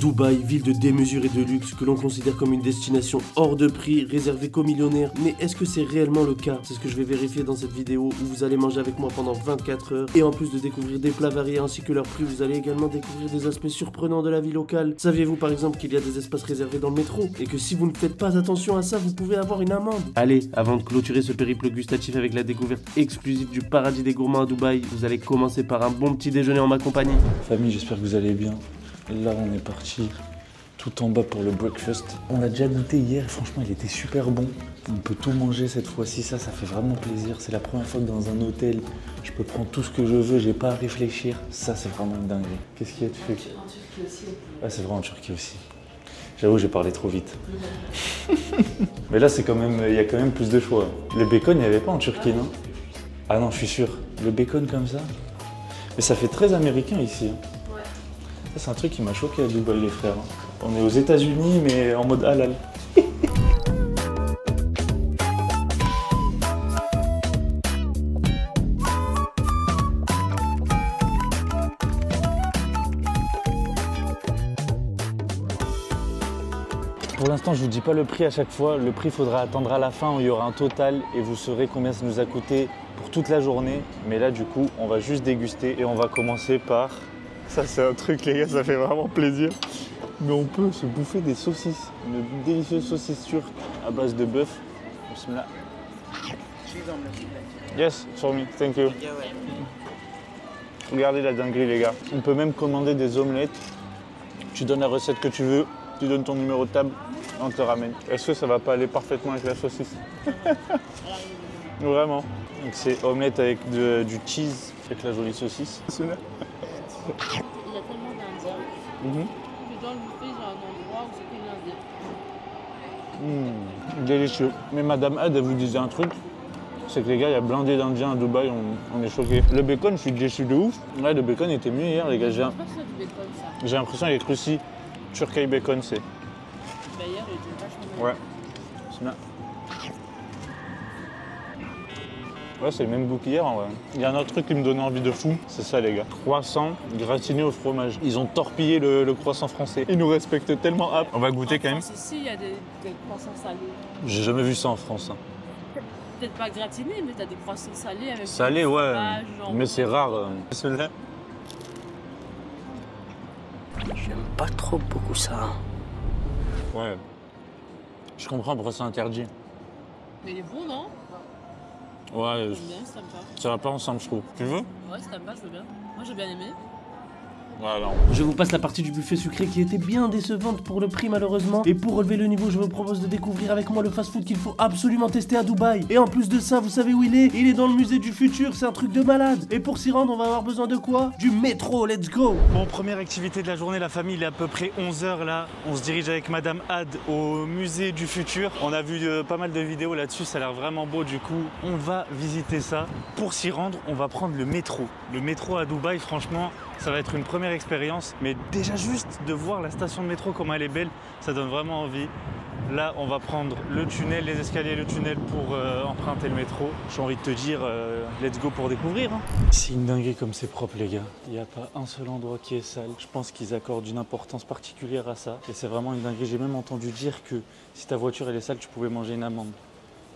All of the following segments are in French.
Dubaï, ville de démesure et de luxe que l'on considère comme une destination hors de prix, réservée qu'aux millionnaires. Mais est-ce que c'est réellement le cas? C'est ce que je vais vérifier dans cette vidéo où vous allez manger avec moi pendant 24 heures. Et en plus de découvrir des plats variés ainsi que leur prix, vous allez également découvrir des aspects surprenants de la vie locale. Saviez-vous par exemple qu'il y a des espaces réservés dans le métro? Et que si vous ne faites pas attention à ça, vous pouvez avoir une amende. Allez, avant de clôturer ce périple gustatif avec la découverte exclusive du paradis des gourmands à Dubaï, vous allez commencer par un bon petit déjeuner en ma compagnie. Famille, j'espère que vous allez bien. Là, on est parti tout en bas pour le breakfast. On l'a déjà goûté hier, franchement, il était super bon. On peut tout manger cette fois-ci, ça fait vraiment plaisir. C'est la première fois que dans un hôtel, je peux prendre tout ce que je veux, j'ai pas à réfléchir. Ça, c'est vraiment une dinguerie. Qu'est-ce qu'il y a de fait? En Turquie aussi. Ah, c'est vrai, en Turquie aussi. J'avoue, j'ai parlé trop vite. Mais là, c'est quand même, il y a quand même plus de choix. Le bacon, il n'y avait pas en Turquie, non? Ah non, je suis sûr. Le bacon comme ça. Mais ça fait très américain ici. Ouais. Ça, c'est un truc qui m'a choqué à Dubaï, les frères. On est aux États-Unis, mais en mode halal. Pour l'instant, je vous dis pas le prix à chaque fois. Le prix, faudra attendre à la fin où il y aura un total et vous saurez combien ça nous a coûté pour toute la journée. Mais là, du coup, on va juste déguster et on va commencer par... Ça, c'est un truc, les gars, ça fait vraiment plaisir. Mais on peut se bouffer des saucisses. Une délicieuse saucisse turque à base de bœuf. Bismillah. Yes, for me, thank you. Regardez la dinguerie, les gars. On peut même commander des omelettes. Tu donnes la recette que tu veux, tu donnes ton numéro de table, on te ramène. Est-ce que ça va pas aller parfaitement avec la saucisse? Vraiment. Donc c'est omelette avec du cheese, avec la jolie saucisse. Il y a tellement d'Indiens. Que dans le buffet, j'ai un endroit où c'est que l'Indien. Délicieux. Mais Madame Had, elle vous disait un truc, c'est que les gars, il y a blindé d'Indiens à Dubaï, on est choqués. Le bacon, je suis déçu de ouf. Ouais, le bacon était mieux hier, les gars. Je pense pas que c'est du bacon, ça. J'ai l'impression qu'il est cruci. Turkey bacon, c'est. Bah, hier, il était vachement bien. Ouais. C'est bien. Ouais, c'est le même goût qu'hier en vrai. Il y a un autre truc qui me donnait envie de fou, c'est ça les gars. Croissant gratiné au fromage. Ils ont torpillé le croissant français. Ils nous respectent tellement. On va goûter quand même. En France, ici, il y a des croissants salés. J'ai jamais vu ça en France. Hein. Peut-être pas gratinés, mais t'as des croissants salés avec Salé, du ouais. fromage, jambon. Mais c'est rare. Celui-là. J'aime pas trop beaucoup ça. Ouais. Je comprends pourquoi c'est interdit. Mais il est bon, non? Ouais, J'aime bien, ça me va. ça va pas ensemble, je trouve. Tu veux? Ouais, si t'aimes pas, je veux bien. Moi, j'ai bien aimé. Voilà. Je vous passe la partie du buffet sucré qui était bien décevante pour le prix malheureusement. Et pour relever le niveau, je vous propose de découvrir avec moi le fast-food qu'il faut absolument tester à Dubaï. Et en plus de ça, vous savez où il est? Il est dans le musée du futur, c'est un truc de malade. Et pour s'y rendre, on va avoir besoin de quoi? Du métro, let's go! Bon, première activité de la journée, la famille, il est à peu près 11h là. On se dirige avec Madame Had au musée du futur. On a vu pas mal de vidéos là-dessus, ça a l'air vraiment beau du coup. On va visiter ça. Pour s'y rendre, on va prendre le métro. Le métro à Dubaï, franchement, ça va être une première expérience. Mais déjà juste de voir la station de métro, comment elle est belle, ça donne vraiment envie. Là, on va prendre le tunnel, les escaliers et le tunnel pour emprunter le métro. J'ai envie de te dire, let's go pour découvrir. Hein. C'est une dinguerie comme c'est propre, les gars. Il n'y a pas un seul endroit qui est sale. Je pense qu'ils accordent une importance particulière à ça. Et c'est vraiment une dinguerie. J'ai même entendu dire que si ta voiture elle est sale, tu pouvais manger une amende.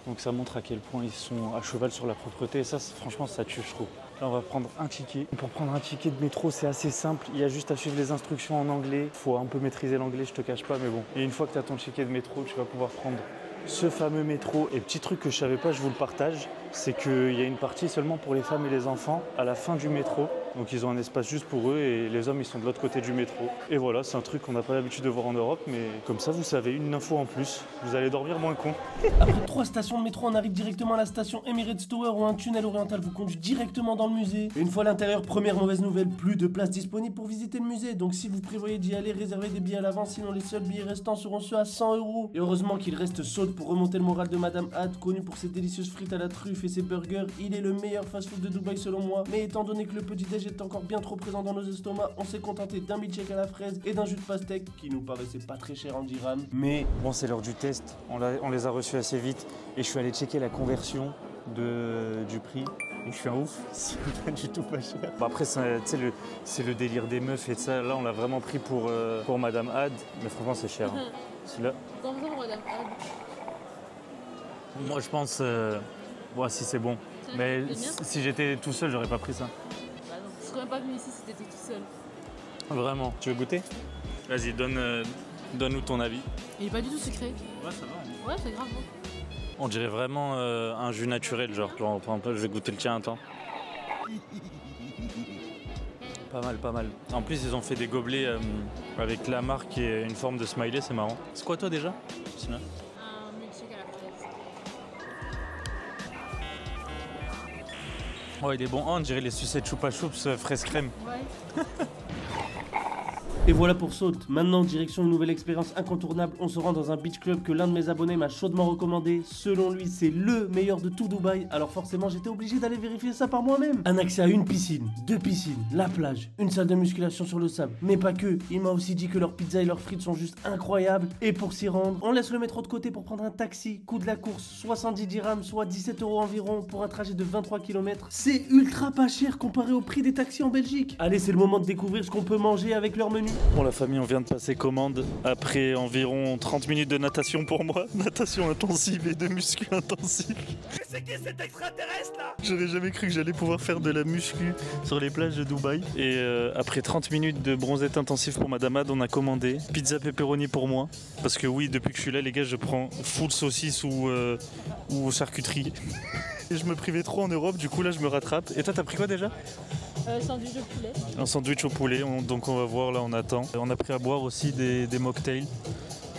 Donc ça montre à quel point ils sont à cheval sur la propreté. Et ça, franchement, ça tue, je trouve. Là, on va prendre un ticket. Pour prendre un ticket de métro, c'est assez simple. Il y a juste à suivre les instructions en anglais. Il faut un peu maîtriser l'anglais, je te cache pas, mais bon. Et une fois que tu as ton ticket de métro, tu vas pouvoir prendre ce fameux métro. Et petit truc que je savais pas, je vous le partage, c'est qu'il y a une partie seulement pour les femmes et les enfants à la fin du métro. Donc ils ont un espace juste pour eux et les hommes ils sont de l'autre côté du métro. Et voilà, c'est un truc qu'on n'a pas l'habitude de voir en Europe, mais comme ça vous savez, une info en plus, vous allez dormir moins con. Après 3 stations de métro, on arrive directement à la station Emirates Tower où un tunnel oriental vous conduit directement dans le musée. Et une fois à l'intérieur, première mauvaise nouvelle, plus de place disponible pour visiter le musée. Donc si vous prévoyez d'y aller, réservez des billets à l'avance, sinon les seuls billets restants seront ceux à 100 €. Et heureusement qu'il reste Salt pour remonter le moral de Madame Had, connue pour ses délicieuses frites à la truffe et ses burgers. Il est le meilleur fast-food de Dubaï selon moi. Mais étant donné que le petit déj est encore bien trop présent dans nos estomacs, on s'est contenté d'un milkshake à la fraise et d'un jus de pastèque qui nous paraissait pas très cher en dirhams. Mais Bon, c'est l'heure du test, on les a reçus assez vite et je suis allé checker la conversion du prix. Et je suis un ouf, c'est pas du tout pas cher. Bon après, c'est le délire des meufs et ça. Là, on l'a vraiment pris pour Madame Had, mais franchement, c'est cher. Hein. Celui-là. Comme ça pour Madame Had. Moi, je pense, si c'est bon. Mais si j'étais tout seul, j'aurais pas pris ça. Bah non, je serais même pas venu ici si t'étais tout seul. Vraiment. Tu veux goûter? Vas-y, donne-nous ton avis. Il est pas du tout sucré. Ouais, ça va. Ouais, c'est grave bon. On dirait vraiment un jus naturel, genre par exemple, je vais goûter le tien, attends. Pas mal, pas mal. En plus, ils ont fait des gobelets avec la marque et une forme de smiley, c'est marrant. C'est quoi toi déjà? Un milkshake à la fraise. Ouais, il est bon. Oh, on dirait les sucettes Chupa Chups fraise crème. Ouais. Et voilà pour Saute. Maintenant, direction une nouvelle expérience incontournable. On se rend dans un beach club que l'un de mes abonnés m'a chaudement recommandé. Selon lui, c'est le meilleur de tout Dubaï. Alors forcément, j'étais obligé d'aller vérifier ça par moi-même. Un accès à une piscine, 2 piscines, la plage, une salle de musculation sur le sable. Mais pas que. Il m'a aussi dit que leurs pizzas et leurs frites sont juste incroyables. Et pour s'y rendre, on laisse le métro de côté pour prendre un taxi. Coût de la course, 70 dirhams, soit 17 € environ pour un trajet de 23 km. C'est ultra pas cher comparé au prix des taxis en Belgique. Allez, c'est le moment de découvrir ce qu'on peut manger avec leur menu. Bon la famille, on vient de passer commande après environ 30 minutes de natation pour moi. Natation intensive et de muscu intensif. Mais c'est qui cet extraterrestre là? J'aurais jamais cru que j'allais pouvoir faire de la muscu sur les plages de Dubaï. Et après 30 minutes de bronzette intensif pour Madame Had, on a commandé pizza pepperoni pour moi. Parce que oui, depuis que je suis là les gars, je prends full saucisse ou charcuterie. Et je me privais trop en Europe, du coup là je me rattrape. Et toi t'as pris quoi déjà? Sandwich au poulet. Un sandwich au poulet, donc on va voir, là on attend. On a pris à boire aussi des mocktails.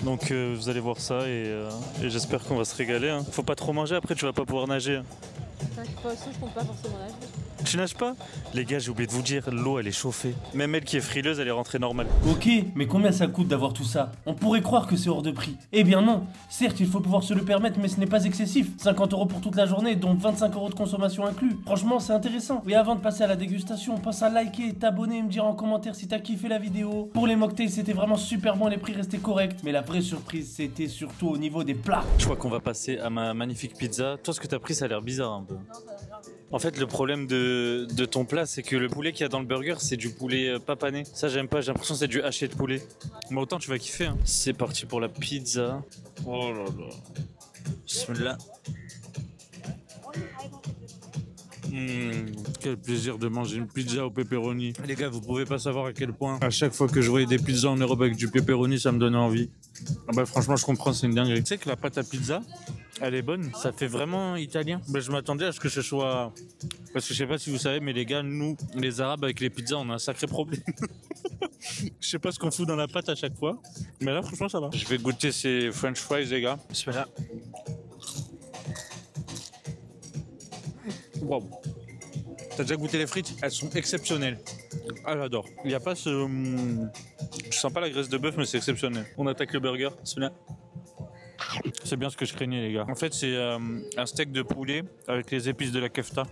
Donc vous allez voir ça et j'espère qu'on va se régaler. Hein. Faut pas trop manger, après tu vas pas pouvoir nager. Hein. Je compte pas forcément nager. Tu nages pas? Les gars, j'ai oublié de vous dire, l'eau elle est chauffée. Même elle qui est frileuse, elle est rentrée normale. Ok, mais combien ça coûte d'avoir tout ça? On pourrait croire que c'est hors de prix. Eh bien non. Certes, il faut pouvoir se le permettre, mais ce n'est pas excessif. 50 € pour toute la journée, dont 25 € de consommation inclus. Franchement, c'est intéressant. Et avant de passer à la dégustation, pense à liker, t'abonner et me dire en commentaire si t'as kiffé la vidéo. Pour les mocktails, c'était vraiment super bon, les prix restaient corrects. Mais la vraie surprise, c'était surtout au niveau des plats. Je crois qu'on va passer à ma magnifique pizza. Toi, ce que t'as pris, ça a l'air bizarre un peu. En fait, le problème de ton plat, c'est que le poulet qu'il y a dans le burger, c'est du poulet pas pané. Ça, j'aime pas, j'ai l'impression que c'est du haché de poulet. Mais autant tu vas kiffer. Hein. C'est parti pour la pizza. Oh là là. Bismillah. Quel plaisir de manger une pizza au pepperoni. Les gars, vous pouvez pas savoir à quel point, à chaque fois que je voyais des pizzas en Europe avec du pepperoni, ça me donnait envie. Ah bah franchement, je comprends, c'est une dinguerie. Tu sais que la pâte à pizza, elle est bonne. Ça fait vraiment italien. Bah, je m'attendais à ce que ce soit... Parce que je sais pas si vous savez, mais les gars, nous, les Arabes, avec les pizzas, on a un sacré problème. Je sais pas ce qu'on fout dans la pâte à chaque fois. Mais là, franchement, ça va. Je vais goûter ces French fries, les gars. Bismillah. Wow. T'as déjà goûté les frites? Elles sont exceptionnelles. Ah, j'adore. Il n'y a pas ce... Je sens pas la graisse de bœuf, mais c'est exceptionnel. On attaque le burger. Celui-là. C'est bien ce que je craignais, les gars. En fait, c'est un steak de poulet avec les épices de la kefta.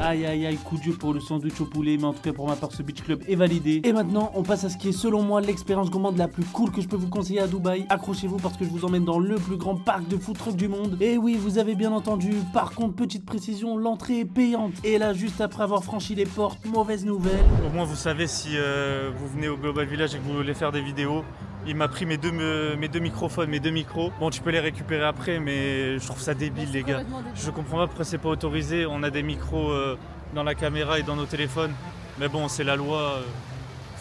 Aïe aïe aïe, coup dur pour le sandwich au poulet, mais en tout cas pour ma part ce beach club est validé. Et maintenant on passe à ce qui est selon moi l'expérience gourmande la plus cool que je peux vous conseiller à Dubaï. Accrochez-vous parce que je vous emmène dans le plus grand parc de food truck du monde. Et oui, vous avez bien entendu, par contre petite précision, l'entrée est payante. Et là juste après avoir franchi les portes, mauvaise nouvelle. Au moins vous savez si vous venez au Global Village et que vous voulez faire des vidéos. Il m'a pris mes deux microphones, mes deux micros. Bon, tu peux les récupérer après, mais je trouve ça débile, les gars. Je comprends pas pourquoi c'est pas autorisé. On a des micros dans la caméra et dans nos téléphones. Mais bon, c'est la loi.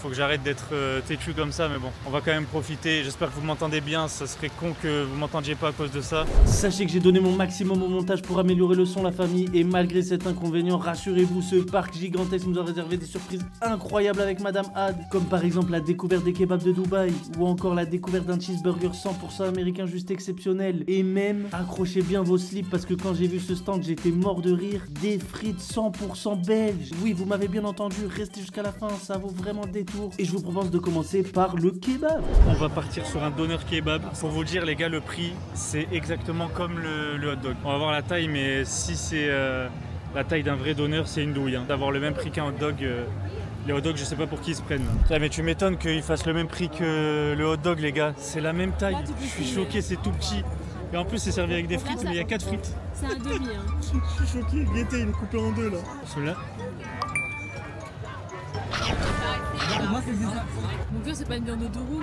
Faut que j'arrête d'être têtu comme ça, mais bon, on va quand même profiter. J'espère que vous m'entendez bien. Ça serait con que vous m'entendiez pas à cause de ça. Sachez que j'ai donné mon maximum au montage pour améliorer le son, la famille. Et malgré cet inconvénient, rassurez-vous, ce parc gigantesque nous a réservé des surprises incroyables avec Madame Had. Comme par exemple la découverte des kebabs de Dubaï. Ou encore la découverte d'un cheeseburger 100% américain juste exceptionnel. Et même, accrochez bien vos slips parce que quand j'ai vu ce stand, j'étais mort de rire. Des frites 100% belges. Oui, vous m'avez bien entendu, restez jusqu'à la fin, ça vaut vraiment des tours. Et je vous propose de commencer par le kebab. On va partir sur un doner kebab. Pour vous dire les gars, le prix c'est exactement comme le hot dog. On va voir la taille, mais si c'est la taille d'un vrai doner, c'est une douille. Hein. D'avoir le même prix qu'un hot dog, les hot dogs je sais pas pour qui ils se prennent. Ah, mais tu m'étonnes qu'ils fassent le même prix que le hot dog les gars. C'est la même taille. Je suis choqué, c'est tout petit. Et en plus, c'est servi avec des frites, mais il y a 4 frites. C'est un demi. Hein. Je suis choqué, Gaieté, il est coupé en deux là. Celui-là. Mon gars, c'est pas une viande de roux.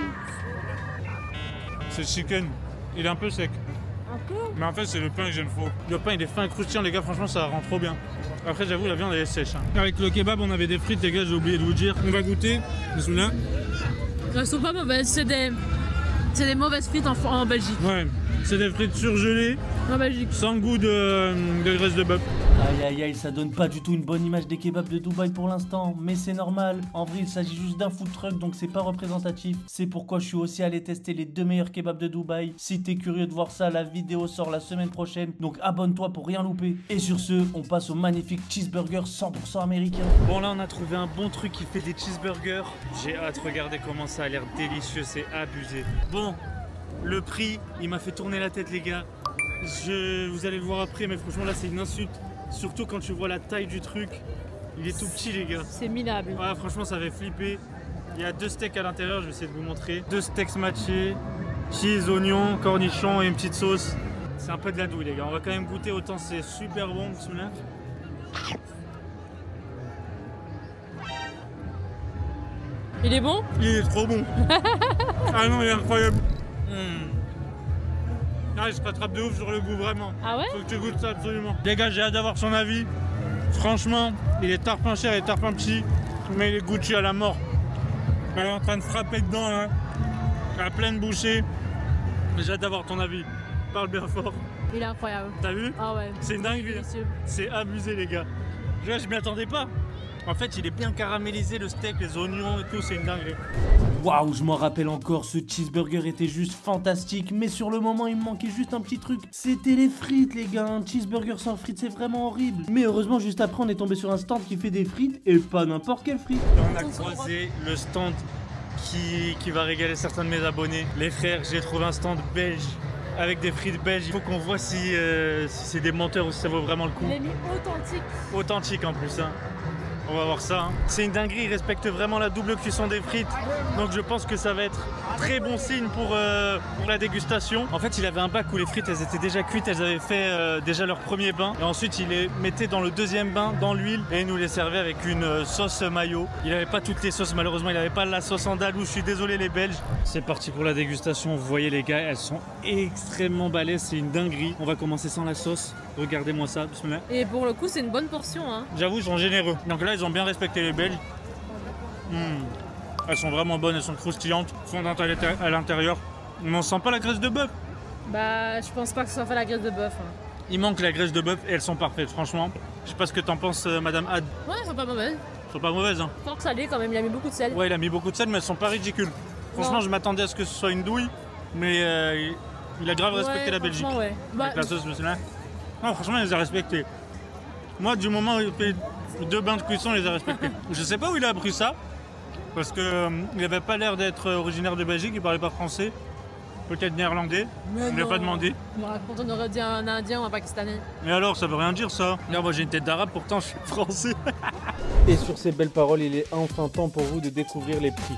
C'est le chicken. Il est un peu sec. Un peu. Mais en fait, c'est le pain que j'aime trop. Le pain, il est fin et croustillant, les gars. Franchement, ça rend trop bien. Après, j'avoue, la viande, elle est sèche. Hein. Avec le kebab, on avait des frites, les gars. J'ai oublié de vous dire. On va goûter. Celui-là. Elles sont pas mauvaises. C'est des mauvaises frites en Belgique. Ouais. C'est des frites surgelées, En Belgique. sans goût de graisse de bœuf. Aïe aïe aïe, ça donne pas du tout une bonne image des kebabs de Dubaï pour l'instant, mais c'est normal. En vrai, il s'agit juste d'un food truck, donc c'est pas représentatif. C'est pourquoi je suis aussi allé tester les 2 meilleurs kebabs de Dubaï. Si t'es curieux de voir ça, la vidéo sort la semaine prochaine, donc abonne-toi pour rien louper. Et sur ce, on passe au magnifique cheeseburger 100% américain. Bon, là, on a trouvé un bon truc qui fait des cheeseburgers. J'ai hâte, regardez comment ça a l'air délicieux, c'est abusé. Bon, le prix, il m'a fait tourner la tête, les gars. Vous allez le voir après, mais franchement, là, c'est une insulte. Surtout quand tu vois la taille du truc. Il est tout petit, les gars. C'est minable. Ouais, franchement, ça fait flipper. Il y a 2 steaks à l'intérieur, je vais essayer de vous montrer. 2 steaks matchés, cheese, oignons, cornichons et une petite sauce. C'est un peu de la douille, les gars. On va quand même goûter, autant c'est super bon, celui-là. Il est bon? Il est trop bon. Ah non, il est incroyable. Ah, il se rattrape de ouf sur le goût, vraiment. Ah ouais? Faut que tu goûtes ça absolument. Les gars, j'ai hâte d'avoir son avis. Franchement, il est tarpin cher et tarpin petit, mais il est Gucci à la mort. Elle est en train de frapper dedans, là, à pleine bouchée. J'ai hâte d'avoir ton avis. Parle bien fort. Il est incroyable. T'as vu? Ah ouais. C'est dingue, Délicieux. c'est abusé, les gars. Je m'y attendais pas. En fait, il est bien caramélisé, le steak, les oignons et tout, c'est une dinguerie. Waouh, je m'en rappelle encore, ce cheeseburger était juste fantastique, mais sur le moment il me manquait juste un petit truc, c'était les frites les gars, un cheeseburger sans frites c'est vraiment horrible. Mais heureusement juste après on est tombé sur un stand qui fait des frites, et pas n'importe quelle frite. Et on a croisé le stand qui va régaler certains de mes abonnés. Les frères, j'ai trouvé un stand belge avec des frites belges. Il faut qu'on voit si c'est des menteurs ou si ça vaut vraiment le coup. Il est mis authentique. Authentique en plus, hein. On va voir ça. Hein. C'est une dinguerie, il respecte vraiment la double cuisson des frites. Donc je pense que ça va être très bon signe pour la dégustation. En fait, il avait un bac où les frites, elles étaient déjà cuites, elles avaient fait déjà leur premier bain. Et ensuite, il les mettait dans le deuxième bain, dans l'huile, et il nous les servait avec une sauce mayo. Il n'avait pas toutes les sauces, malheureusement, il n'avait pas la sauce andalouse. Je suis désolé les Belges. C'est parti pour la dégustation. Vous voyez les gars, elles sont extrêmement balèzes, c'est une dinguerie. On va commencer sans la sauce. Regardez-moi ça, bismillah. Et pour le coup, c'est une bonne portion. Hein. J'avoue, ils sont généreux. Donc là, ils ont bien respecté les Belges. Elles sont vraiment bonnes, elles sont croustillantes, fondantes à l'intérieur. Mais on sent pas la graisse de bœuf. Bah, je pense pas que ce soit fait la graisse de bœuf. Hein. Il manque la graisse de bœuf et elles sont parfaites, franchement. Je sais pas ce que t'en penses, Madame Had. Ouais, elles sont pas mauvaises. Elles sont pas mauvaises, hein. Fort salé quand même, il a mis beaucoup de sel. Ouais, il a mis beaucoup de sel, mais elles sont pas ridicules. Franchement, Non. je m'attendais à ce que ce soit une douille, mais il a grave respecté la Belgique. Ouais. Bah, Avec la sauce, là. Non, franchement, il les a respectés. Moi, du moment où il fait 2 bains de cuisson, il les a respectés. Je sais pas où il a appris ça, parce que il avait pas l'air d'être originaire de Belgique, il parlait pas français, peut-être néerlandais. Mais Je lui ai non. pas demandé. On me raconte, on aurait dit un Indien ou un Pakistanais. Mais alors, ça veut rien dire ça. Regarde, moi j'ai une tête d'arabe, pourtant je suis français. Et sur ces belles paroles, il est enfin temps pour vous de découvrir les prix.